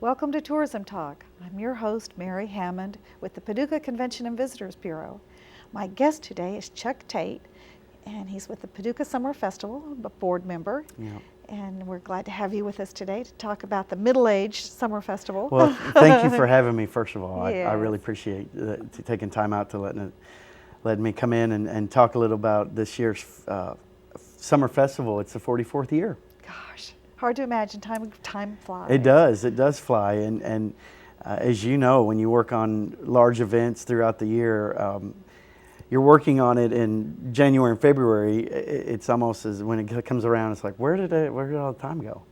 Welcome to Tourism Talk. I'm your host, Mary Hammond, with the Paducah Convention and Visitors Bureau. My guest today is Chuck Tate, and he's with the Paducah Summer Festival, a board member. Yeah. And we're glad to have you with us today to talk about the Middle-Aged Summer Festival. Well, thank you for having me, first of all. Yes. I really appreciate taking time out to letting me come in and talk a little about this year's Summer Festival. It's the 44th year. Gosh, hard to imagine. Time flies. It does fly. And as you know, when you work on large events throughout the year, you're working on it in January and February. It's almost as when it comes around, it's like, where did all the time go?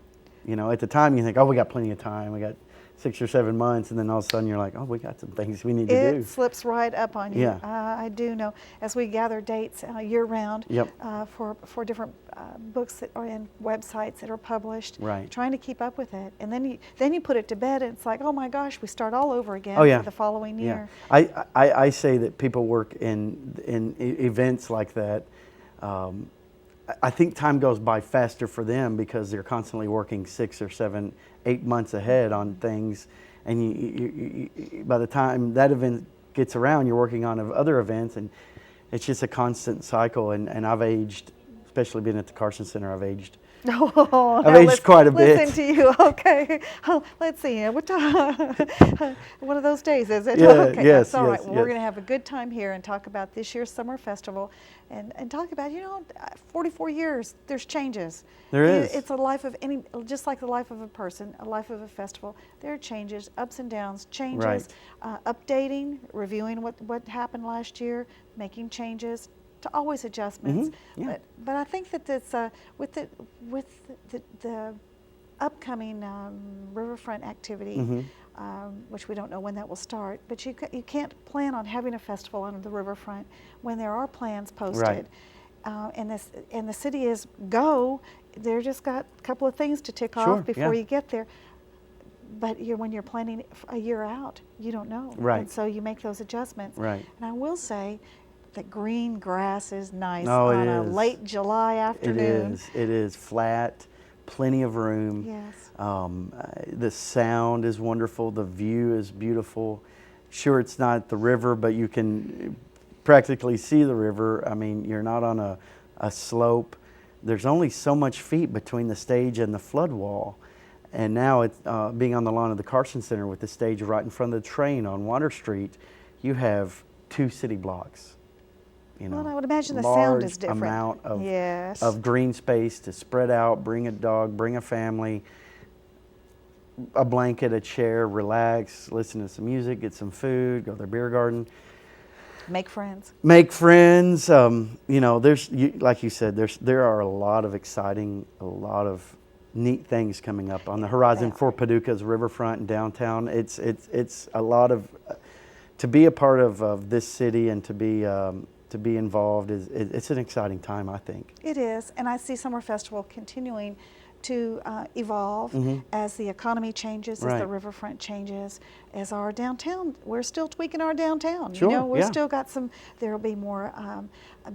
You know, at the time you think, oh, we got plenty of time. We got 6 or 7 months, and then all of a sudden you're like, oh, we got some things we need to do. It slips right up on you. Yeah. I do know. As we gather dates year-round Yep. For different books that are in websites that are published, Right. trying to keep up with it, and then you put it to bed, and it's like, oh my gosh, we start all over again Oh, yeah. for the following year. Yeah. I say that people work in events like that. I think time goes by faster for them because they're constantly working 6 or 7, 8 months ahead on things, and you by the time that event gets around, you're working on other events, and it's just a constant cycle. And I've aged, especially being at the Carson Center. I've aged quite a bit. Listen to you, okay. Let's see, what time? One of those days, is it? Yeah, Okay, yes, that's all right. yes, Well, we're yes. going to have a good time here and talk about this year's Summer Festival and talk about, 44 years, there's changes. There is. It's a life of just like the life of a person, a life of a festival. There are changes, ups and downs, changes, updating, reviewing what happened last year, making changes, to always adjustments. Yeah. But I think that this with the upcoming riverfront activity, which we don't know when that will start, but you can't plan on having a festival on the riverfront when there are plans posted. Right. And the city is go. They're just got a couple of things to tick Sure, off before yeah. you get there. But when you're planning a year out, you don't know. Right. And so you make those adjustments. Right. And I will say, the green grass is nice Oh, on it a is. late July afternoon. It is flat, plenty of room. Yes. The sound is wonderful. The view is beautiful. Sure, it's not the river, but you can practically see the river. I mean, you're not on a slope. There's only so much feet between the stage and the flood wall. And now, it's being on the lawn of the Carson Center with the stage right in front of the train on Water Street, you have 2 city blocks. Well, I would imagine the sound is different. Amount of, yes. of green space to spread out, bring a dog, bring a family, a blanket, a chair, relax, listen to some music, get some food, go to their beer garden. Make friends. Make friends. There's, like you said, there are a lot of exciting, a lot of neat things coming up on the horizon for Paducah's riverfront and downtown. It's a lot of, to be a part of this city and to be involved it's an exciting time, I think. It is, and I see Summer Festival continuing to evolve as the economy changes, as the riverfront changes, as our downtown. We're still tweaking our downtown. Sure, we've yeah. still got some. There will be more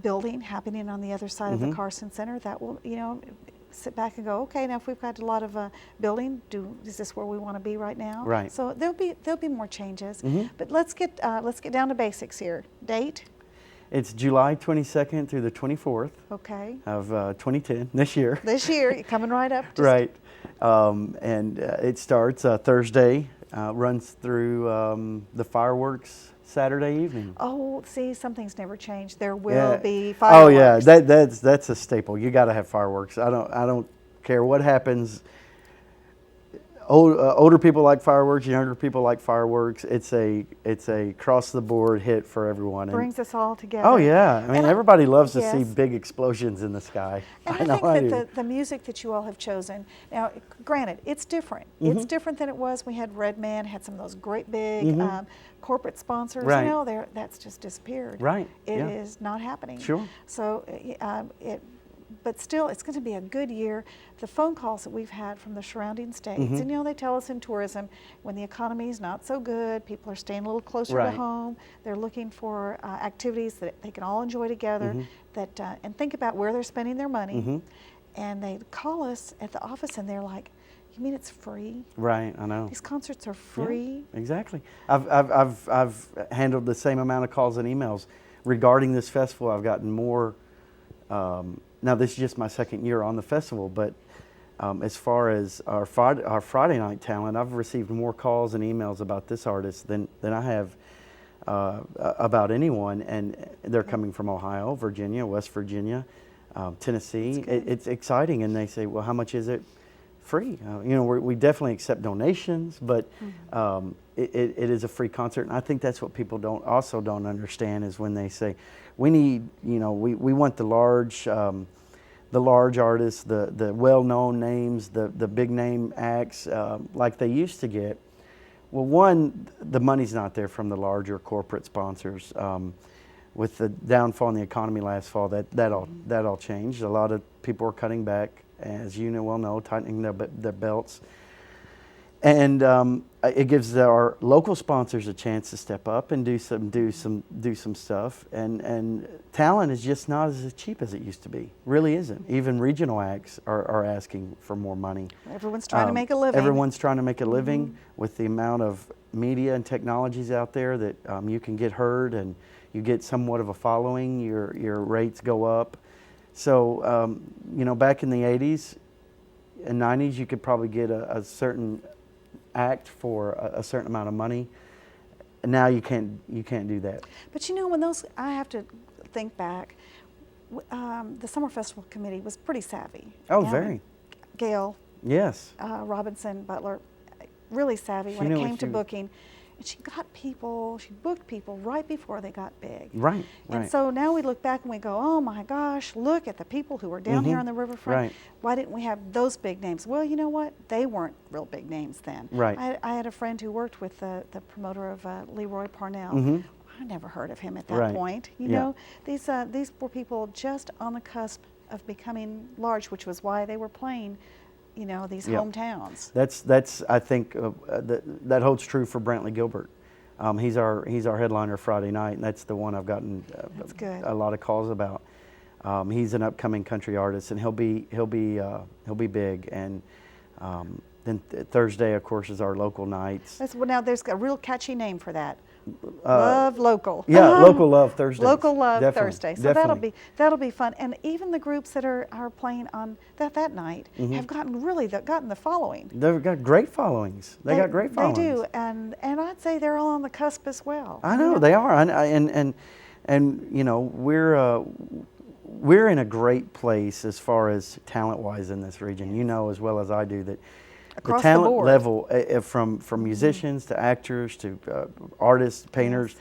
building happening on the other side of the Carson Center. That will, sit back and go, okay, now if we've got a lot of building, is this where we want to be right now? Right. So there'll be more changes. But let's get down to basics here. Date. It's July 22nd through the 24th Okay. of 2010, this year. This year, you're coming right up. Right. And it starts Thursday, runs through the fireworks Saturday evening. Oh, see, something's never changed. There will be Oh fireworks. yeah, that's a staple. You got to have fireworks. I don't care what happens. Older people like fireworks, younger people like fireworks. It's a across the board hit for everyone. Brings us all together. Oh yeah, I mean everybody loves to see yes. big explosions in the sky. And I think do. that the music that you all have chosen, now granted, it's different. It's different than it was. We had Redman, had some of those great big corporate sponsors. Right. That's just disappeared. Right, It yeah. is not happening. Sure. So but still, it's going to be a good year. The phone calls that we've had from the surrounding states, and they tell us in tourism, when the economy is not so good, people are staying a little closer to home. They're looking for activities that they can all enjoy together. And think about where they're spending their money. and they call us at the office, and they're like, "You mean it's free? Right, I know. These concerts are free?" Yeah, exactly. I've handled the same amount of calls and emails regarding this festival. I've gotten more. Now this is just my second year on the festival, but as far as our Friday night talent, I've received more calls and emails about this artist than I have about anyone, and they're coming from Ohio, Virginia, West Virginia, Tennessee. It's exciting, and they say, "Well, how much is it?" Free. We definitely accept donations, but it is a free concert, and I think that's what people don't understand is when they say, "We need, we want the large artists, the well-known names, the big name acts like they used to get." Well, one, the money's not there from the larger corporate sponsors. With the downfall in the economy last fall, that all changed. A lot of people are cutting back, as you well know, tightening their belts, and it gives our local sponsors a chance to step up and do some stuff. And talent is just not as cheap as it used to be. Really isn't. Even regional acts are asking for more money. Everyone's trying to make a living. Everyone's trying to make a living with the amount of media and technologies out there that you can get heard and you get somewhat of a following. Your rates go up. So back in the 80s and 90s, you could probably get a certain act for a certain amount of money. And now you can't do that. But when I have to think back, the Summer Festival Committee was pretty savvy. Oh, very. Gail. Yes. Robinson Butler, really savvy when it came to booking. And she booked people right before they got big. Right. And so now we look back and we go, "Oh my gosh, look at the people who were down here on the riverfront. Right. Why didn't we have those big names?" Well, you know what? They weren't real big names then. Right. I had a friend who worked with the promoter of Leroy Parnell. I never heard of him at that point. These were people just on the cusp of becoming large, which was why they were playing these hometowns. That's I think that holds true for Brantley Gilbert. He's our headliner Friday night, and that's the one I've gotten a lot of calls about. He's an upcoming country artist, and he'll be big. And then Thursday, of course, is our local nights. Now there's a real catchy name for that. Love Local. Yeah, Local Love Thursday. Local Love Thursday. So definitely. that'll be fun. And even the groups that are playing on that night have gotten the following. They've got great followings. They got great followings. They do, and I'd say they're all on the cusp as well. I know they are, and we're in a great place as far as talent-wise in this region. You know as well as I do that. Across the talent board. level, from musicians to actors to artists, painters,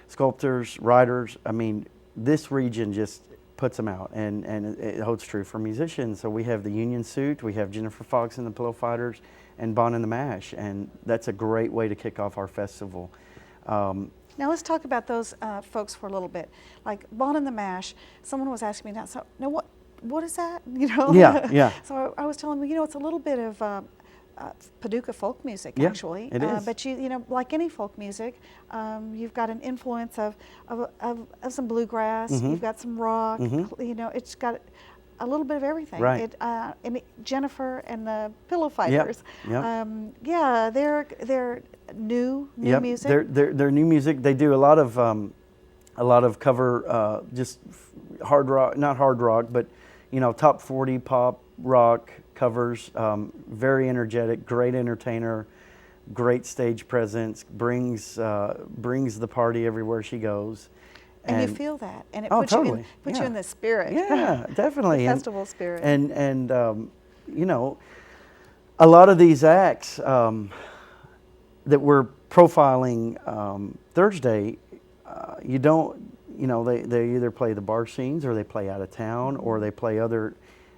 sculptors, writers. I mean, this region just puts them out, and it holds true for musicians. So we have the Union Suit, we have Jennifer Fox and the Pillow Fighters, and Bon and the Mash, and that's a great way to kick off our festival. Now let's talk about those folks for a little bit. Like Bon and the Mash, someone was asking me what is that? Yeah. So I was telling them, it's a little bit of Paducah folk music, Yeah, actually. it is. But like any folk music, you've got an influence of some bluegrass. You've got some rock. It's got a little bit of everything. Right. And Jennifer and the Pillow Fighters. Yep. They're new music. They're new music. They do a lot of cover, just hard rock, not hard rock, but top 40 pop rock covers. Very energetic, great entertainer, great stage presence. Brings the party everywhere she goes. And you feel that, and it Oh, puts totally. you in the spirit. Yeah, definitely. The festival spirit. And a lot of these acts that we're profiling Thursday, they either play the bar scenes or they play out of town or they play other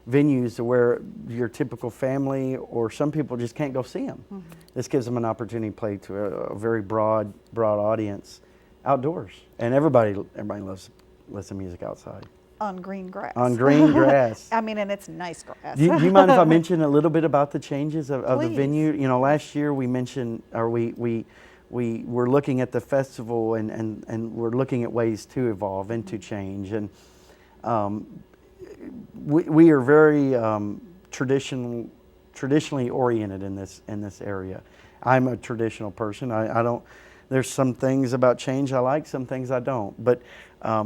venues where your typical family or some people just can't go see them. This gives them an opportunity to play to a very broad audience outdoors, and everybody loves to music outside. On green grass. On green grass. I mean, and it's nice grass. Do you mind if I mention a little bit about the changes of the Please. venue? Last year we mentioned, or we were looking at the festival and we're looking at ways to evolve and to change. And we are very traditionally oriented in this area. I'm a traditional person. I don't. There's some things about change I like, some things I don't. But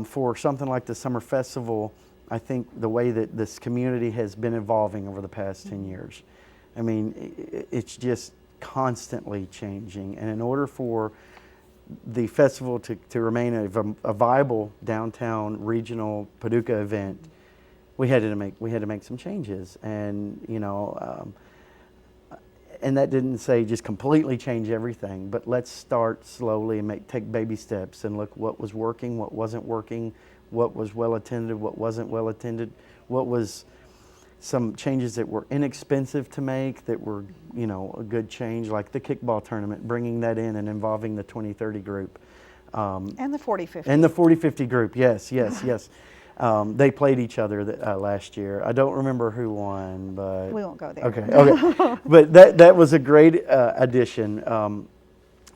for something like the Summer Festival, I think the way that this community has been evolving over the past 10 years, I mean, it's just constantly changing. And in order for the festival to remain a viable downtown regional Paducah event, we had to make some changes. And and that didn't say just completely change everything, but let's start slowly and take baby steps and look what was working, what wasn't working, what was well attended, what wasn't well attended, what was some changes that were inexpensive to make that were, a good change, like the kickball tournament, bringing that in and involving the 20-30 group. And the 40-50. And the 40-50 group, yes. They played each other last year. I don't remember who won, but We won't go there. Okay. But that was a great addition.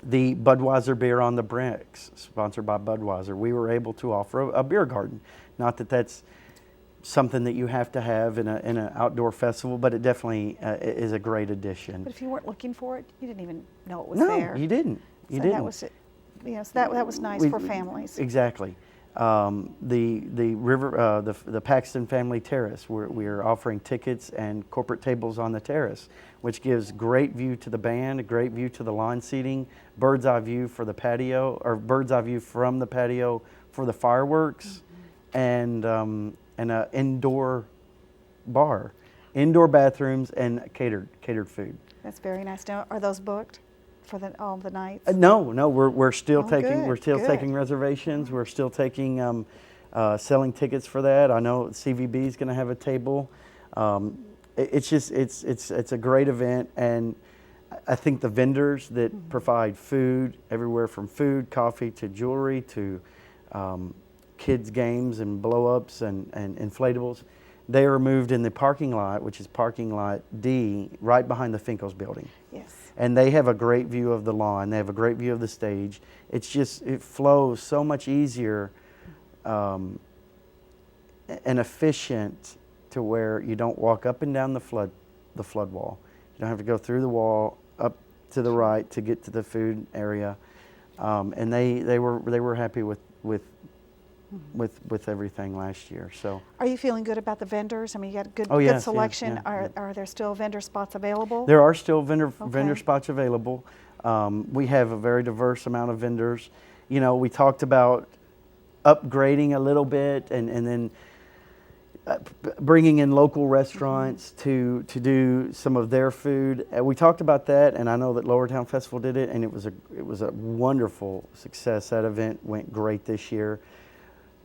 The Budweiser beer on the bricks, sponsored by Budweiser. We were able to offer a beer garden. Not that that's something that you have to have in an outdoor festival, but it definitely is a great addition. But if you weren't looking for it, you didn't even know it was No, there. you didn't. You So didn't. that was it. Yes, that was nice for families. Exactly. The Paxton Family Terrace, we're offering tickets and corporate tables on the terrace, which gives great view to the band, a great view to the lawn seating, bird's eye view for the patio, or bird's eye view from the patio for the fireworks, and an indoor bar, indoor bathrooms, and catered food. That's very nice. Now, are those booked for all the nights? No, we're still good, taking reservations. We're still taking selling tickets for that. I know CVB is going to have a table. It's a great event, and I think the vendors that provide food, everywhere from food, coffee to jewelry to kids games and blow-ups and inflatables, they are moved in the parking lot, which is parking lot D, right behind the Finkel's building. Yes. And they have a great view of the lawn. They have a great view of the stage. It flows so much easier and efficient to where you don't walk up and down the flood wall. You don't have to go through the wall up to the right to get to the food area. And they were happy with everything last year. So, are you feeling good about the vendors? I mean, you got good yes, selection. yeah. Are there still vendor spots available? There are still vendor spots available. We have a very diverse amount of vendors. We talked about upgrading a little bit and then bringing in local restaurants to do some of their food. We talked about that, and I know that Lower Town Festival did it, and it was a wonderful success. That event went great this year.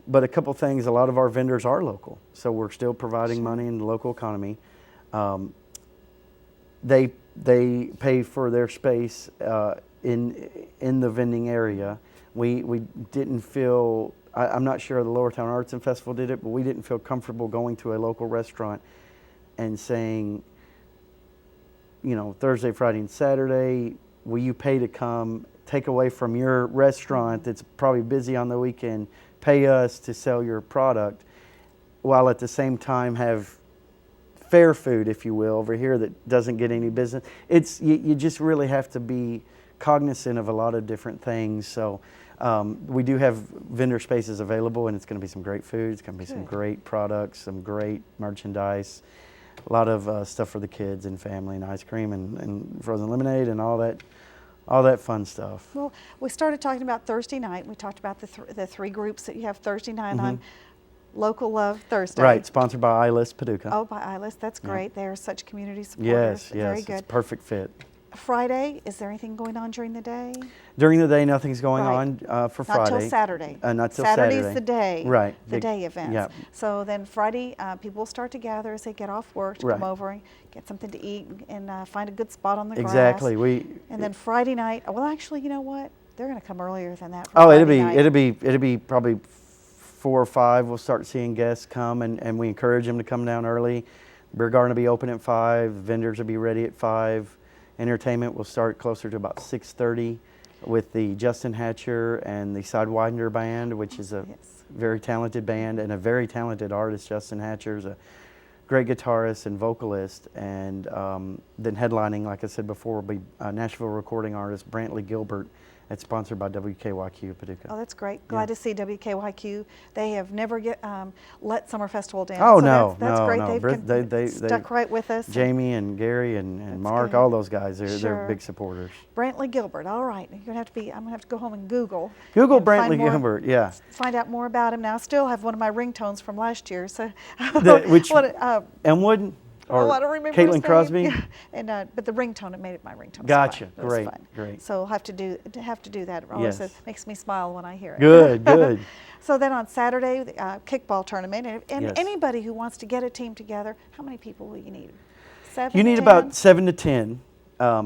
But a couple things, a lot of our vendors are local, so we're still providing money in the local economy. They pay for their space in the vending area. We didn't feel, I'm not sure the Lower Town Arts and Festival did it, but we didn't feel comfortable going to a local restaurant and saying, Thursday, Friday, and Saturday, will you pay to come, take away from your restaurant that's probably busy on the weekend, pay us to sell your product, while at the same time have fair food, if you will, over here that doesn't get any business. You just really have to be cognizant of a lot of different things. So we do have vendor spaces available, and it's going to be some great food. It's going to be some great products, some great merchandise, a lot of stuff for the kids and family, and ice cream and frozen lemonade and all that fun stuff. Well, we started talking about Thursday night. We talked about the three groups that you have Thursday night on Local Love Thursday. Right, sponsored by ILIS Paducah. Oh, by ILIS. That's great. They're such community supporters. Yes, Very good. it's a perfect fit. Friday, is there anything going on during the day? During the day, nothing's going Right. on for Friday. Not till Saturday. Not till Saturday's Saturday. the day. Right. The day events. Yeah. So then Friday, people will start to gather as they get off work to Right. come over and get something to eat and find a good spot on the grass. Exactly. And then Friday night, well, actually, you know what? They're going to come earlier than that. For Oh, Friday night. it'll be probably 4 or 5. We'll start seeing guests come, and we encourage them to come down early. Beer garden will be open at 5. Vendors will be ready at 5. Entertainment will start closer to about 6:30, with the Justin Hatcher and the Sidewinder Band, which is a Yes. very talented band and a very talented artist. Justin Hatcher's a great guitarist and vocalist, and then headlining, like I said before, will be Nashville recording artist Brantley Gilbert. It's sponsored by WKYQ Paducah. Oh, that's great. Glad to see WKYQ. They have never let Summer Festival down. Oh, so no, that's no, great. no. They've stuck right with us. Jamie and Gary and Mark, good. all those guys, they're Sure. big supporters. Brantley Gilbert. All right, I'm gonna have to go home and Google. Google and find Brantley more- Gilbert, yeah. Find out more about him. Now I still have one of my ringtones from last year. So Which what, Elmwood or I don't remember his Caitlin name. Crosby? Yeah. And but the ringtone, it made it my ringtone. It was Gotcha. fun. It was Great, fun. great. So I'll have to do that. It always Yes. makes me smile when I hear it. Good, good. So then on Saturday, the kickball tournament, and Yes. anybody who wants to get a team together, how many people will you need? 7? You need 10? about 7 to 10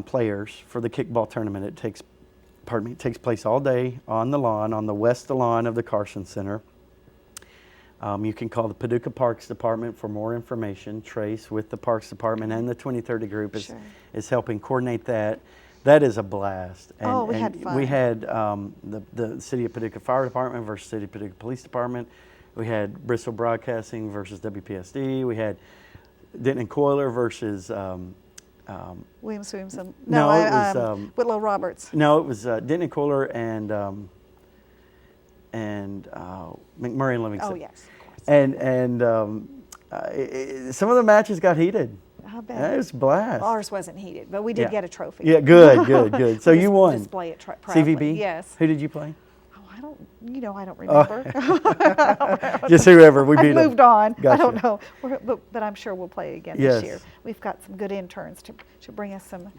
players for the kickball tournament. It takes place all day on the lawn, on the west lawn of the Carson Center. You can call the Paducah Parks Department for more information. Trace with the Parks Department and the 2030 group Sure. is helping coordinate that. That is a blast. Oh, we had fun. We had the City of Paducah Fire Department versus City of Paducah Police Department. We had Bristol Broadcasting versus WPSD. We had Denton and Coiler versus Williamson. No, it was, Whitlow Roberts. no, it was Denton and Coiler and McMurray and Livingston. Oh yes, of course. And some of the matches got heated. I bet. It was a blast. Ours wasn't heated, but we did Yeah. get a trophy. Yeah, good, good, good. So We you won. Display it proudly. CVB? Yes. Who did you play? Oh, I don't remember. Just whoever. We beat I've 'em. moved on. I Gotcha. don't know, but I'm sure we'll play again Yes. this year. We've got some good interns to bring us some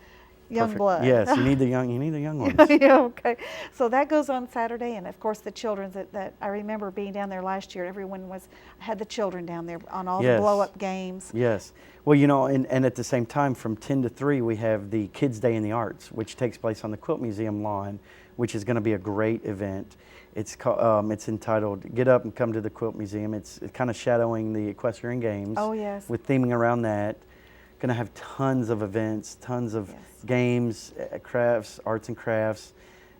young Perfect. blood. Yes, you need the young ones. Yeah, okay. So that goes on Saturday, and of course the children's that I remember being down there last year. Everyone had the children down there on all Yes. the blow-up games. Yes. Well, you know, and at the same time, from 10 to 3, we have the Kids Day in the Arts, which takes place on the Quilt Museum lawn, which is going to be a great event. It's entitled "Get Up and Come to the Quilt Museum." It's kind of shadowing the Equestrian Games. Oh, yes. With theming around that. Going to have tons of events, tons of Yes. games, crafts, arts and crafts,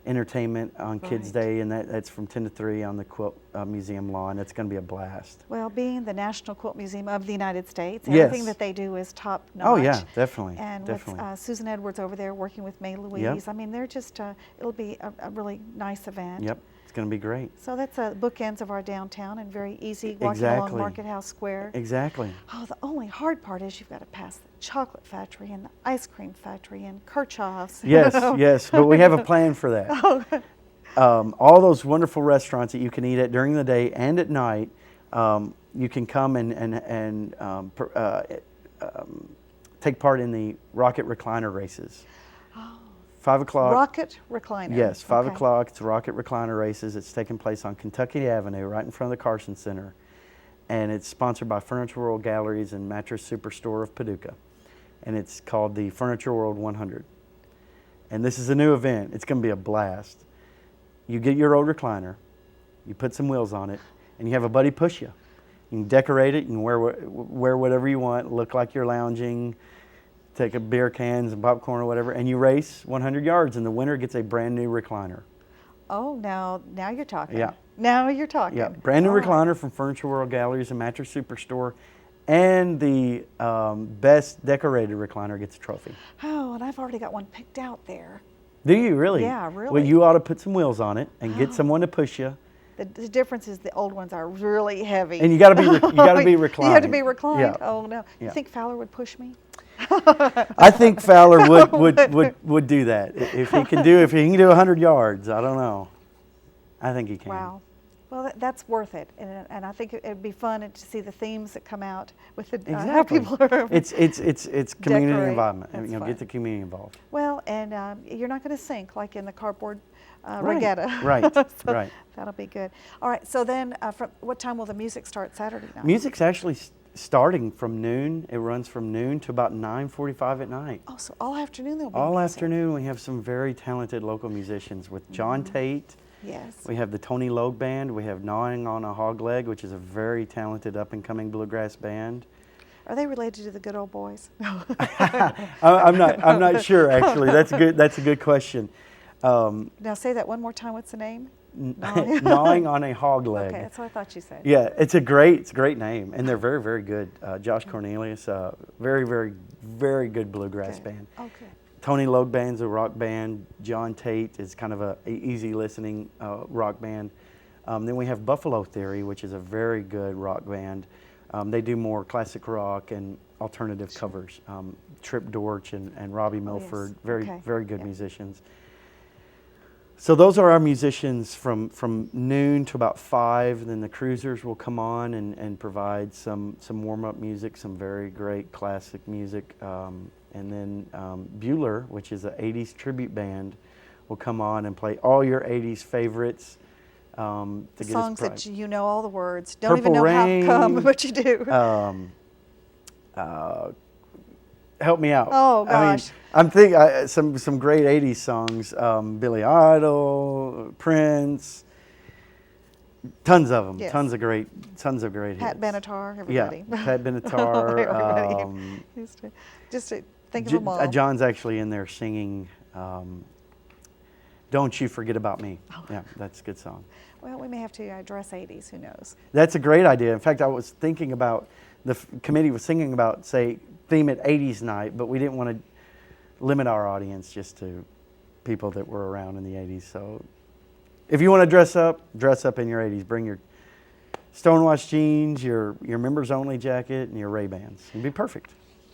entertainment on Kids Right. Day, and that's from 10 to 3 on the Quilt Museum lawn. It's going to be a blast. Well, being the National Quilt Museum of the United States, Yes. everything that they do is top notch. Oh yeah, definitely, And definitely. with Susan Edwards over there working with May Louise, Yep. I mean, they're just, it'll be a really nice event. Yep, it's going to be great. So that's bookends of our downtown and very easy walking along Exactly. Market House Square. Exactly. Oh, the only hard part is you've got to pass the chocolate factory and the ice cream factory and Kirchhoff's. Yes, yes, but we have a plan for that. All those wonderful restaurants that you can eat at during the day and at night, you can come and take part in the Rocket Recliner races. 5 o'clock. Rocket Recliner. Yes, 5 Okay. o'clock. It's Rocket Recliner races. It's taking place on Kentucky Avenue, right in front of the Carson Center, and it's sponsored by Furniture World Galleries and Mattress Superstore of Paducah, and it's called the Furniture World 100. And this is a new event. It's going to be a blast. You get your old recliner, you put some wheels on it, and you have a buddy push you. You can decorate it. You can wear whatever you want. Look like you're lounging. Take a beer cans and popcorn or whatever, and you race 100 yards, and the winner gets a brand new recliner. Oh, now you're talking. Yeah. Now you're talking. Yeah, brand new All right. recliner from Furniture World Galleries and Mattress Superstore, and the best decorated recliner gets a trophy. Oh, and I've already got one picked out there. Do you really? Yeah, really. Well, you ought to put some wheels on it and get someone to push you. The difference is the old ones are really heavy. And you got to be reclined. You have to be reclined. Yeah. Oh no! You Yeah. think Fowler would push me? I think Fowler would do that if he can do 100 yards. I don't know. I think he can. Wow. Well, that's worth it, and I think it'd be fun to see the themes that come out with the how Exactly. people are. It's community Decorate. involvement. That's Get fun. the community involved. Well, and you're not going to sink like in the cardboard Right, regatta. right, So right. That'll be good. All right. So then, from what time will the music start Saturday night? Music's actually starting from noon. It runs from noon to about 9:45 at night. Oh, so all afternoon there'll be All music. afternoon we have some very talented local musicians with John Tate. Yes. We have the Tony Logue Band. We have Gnawing on a Hog Leg, which is a very talented up-and-coming bluegrass band. Are they related to the Good Old Boys? No. I'm not sure actually. That's good. That's a good question. Now say that one more time. What's the name? Gnawing on a Hog Leg. Okay, that's what I thought you said. Yeah, it's a great name, and they're very, very good. Josh Cornelius, very, very, very good bluegrass band. Okay. Tony Logue Band's a rock band. John Tate is kind of a easy listening rock band. Then we have Buffalo Theory, which is a very good rock band. They do more classic rock and alternative covers. Trip Dortch and Robbie Milford, very good musicians. So those are our musicians from noon to about 5. Then the cruisers will come on and provide some warm-up music, some very great classic music. And then Bueller, which is an 80s tribute band, will come on and play all your 80s favorites. The songs that you know all the words. Don't Purple even know Rain, how come, but you do. Help me out. Oh gosh. I'm thinking some great 80s songs. Billy Idol, Prince, tons of them. Yes. Tons of great Pat hits. Benatar, everybody. Yeah, Pat Benatar. Everybody. Just to think of them all. John's actually in there singing Don't You Forget About Me. Oh. Yeah, that's a good song. Well, we may have to address 80s, who knows. That's a great idea. In fact, I was thinking about, the committee was thinking about, say, theme it 80s night, but we didn't want to limit our audience just to people that were around in the 80s. So if you want to dress up in your 80s. Bring your Stonewatch jeans, your members only jacket, and your Ray-Bans. It'd be perfect.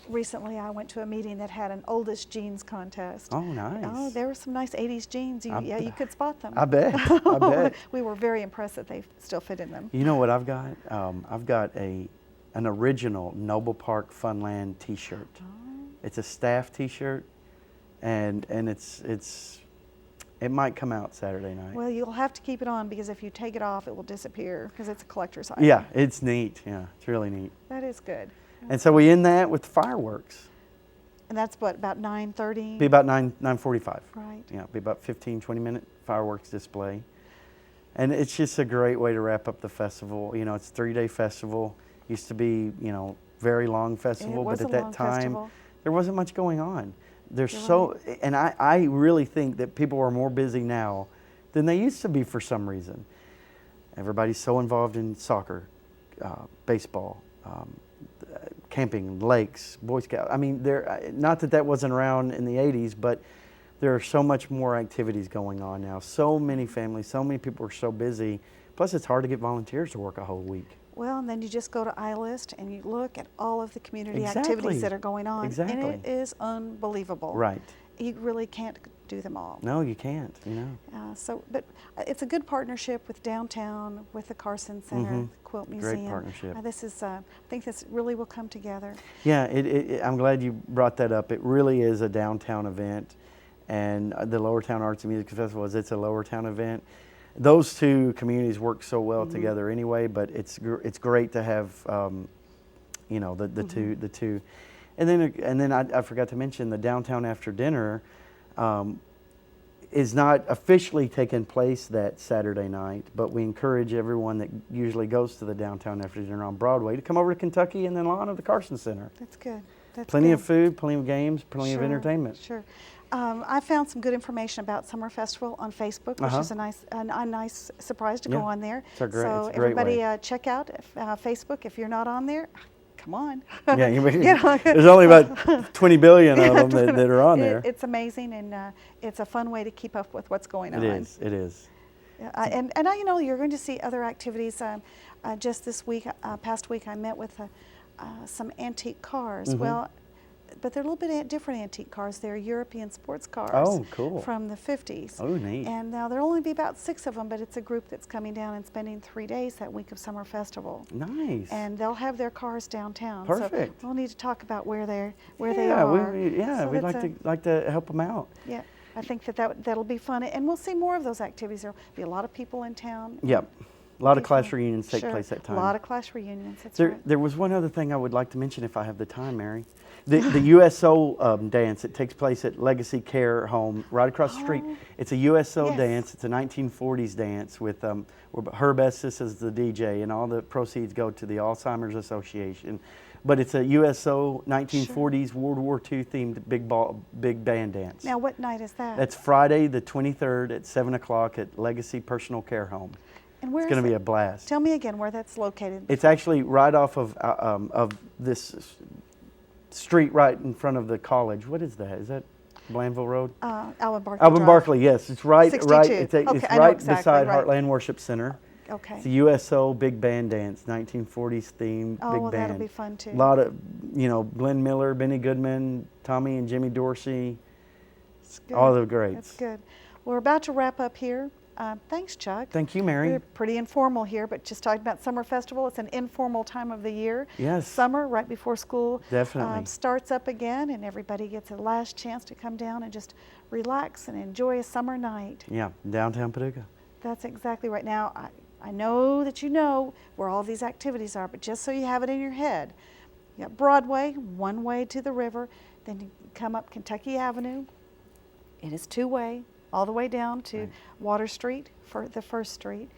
Recently, I went to a meeting that had an oldest jeans contest. Oh, nice. Oh, there were some nice 80s jeans. You could spot them. I bet. I bet. We were very impressed that they still fit in them. You know what I've got? I've got an original Noble Park Funland T-shirt. Oh. It's a staff T-shirt, and it might come out Saturday night. Well, you'll have to keep it on because if you take it off, it will disappear because it's a collector's item. Yeah, it's neat. Yeah, it's really neat. That is good. And so we end that with fireworks. And that's what, about 9:30? Be about 9:45. Right. Yeah, be about 15-20-minute fireworks display. And it's just a great way to wrap up the festival. You know, it's a 3-day festival. Used to be, very long festival, but at that time there wasn't much going on. And I really think that people are more busy now than they used to be for some reason. Everybody's so involved in soccer, baseball, camping, lakes, Boy Scout. I mean, not that wasn't around in the 80s, but there are so much more activities going on now. So many families, so many people are so busy. Plus, it's hard to get volunteers to work a whole week. Well, and then you just go to iList and you look at all of the community activities that are going on. Exactly. And it is unbelievable. Right. You really can't do them all. No, you can't, But it's a good partnership with downtown, with the Carson Center, the Quilt Museum. Great partnership. I think this really will come together. Yeah, I'm glad you brought that up. It really is a downtown event, and the Lowertown Arts and Music Festival it's a Lowertown event. Those two communities work so well together anyway, but it's great to have the two. And then I forgot to mention the Downtown After Dinner is not officially taking place that Saturday night, but we encourage everyone that usually goes to the Downtown After Dinner on Broadway to come over to Kentucky and then on to the Carson Center. That's good. Plenty of food, plenty of games, plenty of entertainment. Sure. I found some good information about Summer Festival on Facebook, which is a nice surprise to go on there. It's a great everybody way. Check out Facebook. If you're not on there, come on. Yeah, there's only about 20 billion of them that are on there. It's amazing, and it's a fun way to keep up with what's going on. It is. And you're going to see other activities. Just this week, past week, I met with some antique cars. Well, but they're a little bit different antique cars. They're European sports cars. Oh, cool. From the 50s. Oh, neat. And now there'll only be about 6 of them, but it's a group that's coming down and spending 3 days that week of Summer Festival. Nice. And they'll have their cars downtown. Perfect. So we'll need to talk about where they are. We'd like to help them out. Yeah, I think that'll be fun, and we'll see more of those activities. There'll be a lot of people in town. Yep. A lot of class reunions take place that time. A lot of class reunions, that's right. There was one other thing I would like to mention if I have the time, Mary. The U.S. Soul dance, it takes place at Legacy Care Home right across the street. It's a U.S. Soul dance. It's a 1940s dance with Herb Estes as the DJ, and all the proceeds go to the Alzheimer's Association. But it's a USO 1940s World War II themed big band dance. Now, what night is that? That's Friday the 23rd at 7 o'clock at Legacy Personal Care Home. And where It's going is to be it? a blast. Tell me again where that's located. It's actually right off of this street right in front of the college. What is that? Is that Blandville Road? Alvin Barkley Alvin Drive. Barkley, yes. It's right, 62. right. It's Okay, I know right exactly, beside right. Heartland Worship Center. Okay. It's a USO big band dance, 1940s themed Oh, big well, band. that'll be fun too. A lot of, Glenn Miller, Benny Goodman, Tommy and Jimmy Dorsey, That's good. all the greats. That's good. We're about to wrap up here. Thanks, Chuck. Thank you, Mary. We're pretty informal here, but just talking about Summer Festival. It's an informal time of the year. Yes. Summer, right before school Definitely. starts up again, and everybody gets a last chance to come down and just relax and enjoy a summer night. Yeah, downtown Paducah. That's exactly right. Now, I know that you know where all these activities are, but just so you have it in your head, you got Broadway, one way to the river, then you come up Kentucky Avenue. It is two-way, all the way down to Right. Water Street, for the First Street.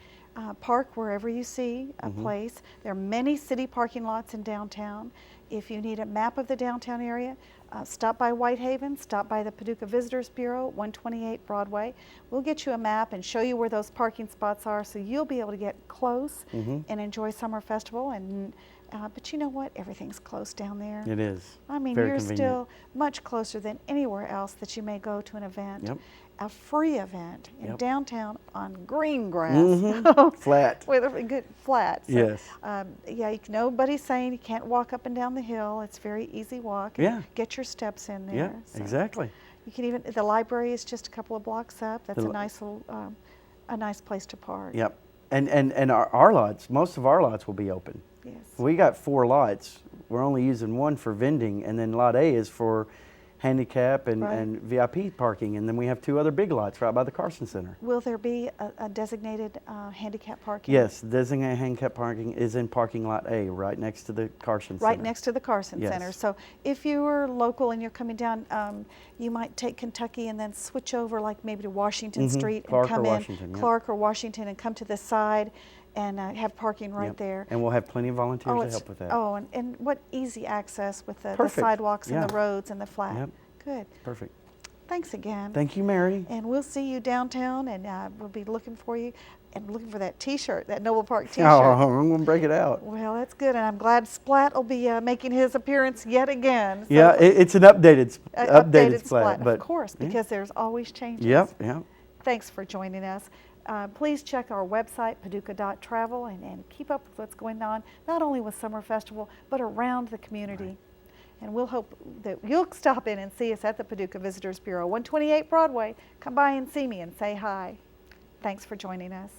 Park wherever you see a place. There are many city parking lots in downtown. If you need a map of the downtown area, stop by Whitehaven, stop by the Paducah Visitors Bureau, 128 Broadway. We'll get you a map and show you where those parking spots are, so you'll be able to get close and enjoy Summer Festival. And but you know what? Everything's close down there. It is. I mean, Very you're convenient. still much closer than anywhere else that you may go to an event. Yep. A free event in Yep. downtown on green grass. Flat. With a good flat. So, Yes. yeah, nobody's saying you can't walk up and down the hill. It's a very easy walk. Yeah. Get your steps in there. Yeah, So exactly. You can even, the library is just a couple of blocks up. That's The a li- nice little, a nice place to park. Yep. And our lots, most of our lots will be open. Yes. We got 4 lots. We're only using one for vending, and then lot A is for handicap and, Right. and VIP parking, and then we have 2 other big lots right by the Carson Center. Will there be a designated handicap parking? Yes, designated handicap parking is in parking lot A, right next to the Carson Center. Right next to the Carson Yes. Center. So if you are local and you're coming down, you might take Kentucky and then switch over like maybe to Washington Street and Clark or come in, Washington, yep. Clark or Washington, and come to the side and have parking right Yep. there. And we'll have plenty of volunteers to it's- help with that. Oh, and what easy access with the Perfect. sidewalks and the Yeah. roads and the flat. Yep. Good. Perfect. Thanks again. Thank you, Mary. And we'll see you downtown, and we'll be looking for you and looking for that T-shirt, that Noble Park T-shirt. Oh, I'm going to break it out. Well, that's good, and I'm glad Splat will be making his appearance yet again. So Yeah, it's an updated updated Splat. But of course, yeah. because there's always changes. Yep, yep. Thanks for joining us. Please check our website, paducah.travel, and keep up with what's going on, not only with Summer Festival, but around the community. Right. And we'll hope that you'll stop in and see us at the Paducah Visitors Bureau, 128 Broadway. Come by and see me and say hi. Thanks for joining us.